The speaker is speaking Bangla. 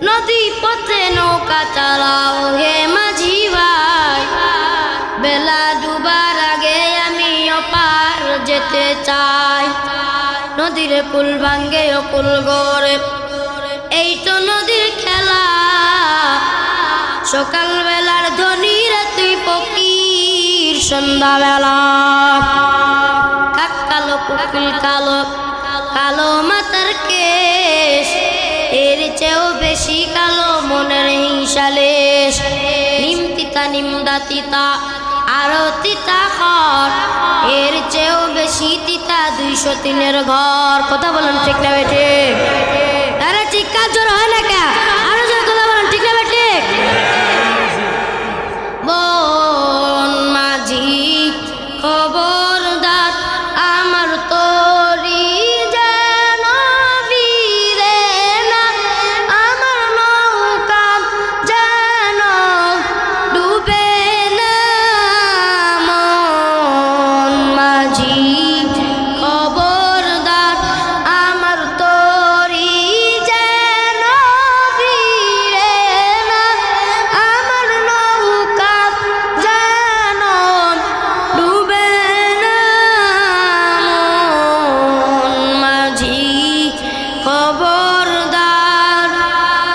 নদী পথে নৌকা চালাও হে মাঝি ভাই, বেলা ডুবার আগে আমি অপার যেতে চাই। নদীর কুল ভাঙ্গে ও কুল গড়ে, এই তো নদীর খেলা। সকাল বেলার ধনীর তুই ফকির সন্ধ্যাবেলা। কাক কালো কুকিল কালো, কালো মাথার কেশ, এর চেয়েও বেশি কালো মনের হিংসালেশ। নিম তিতা নিমদা তিতা আরো তিতা খর, এর চেয়েও বেশি তিতা 203-এর ঘর। কথা বলেন ঠিক না বেঠে? আরে ঠিক কাজ হয় না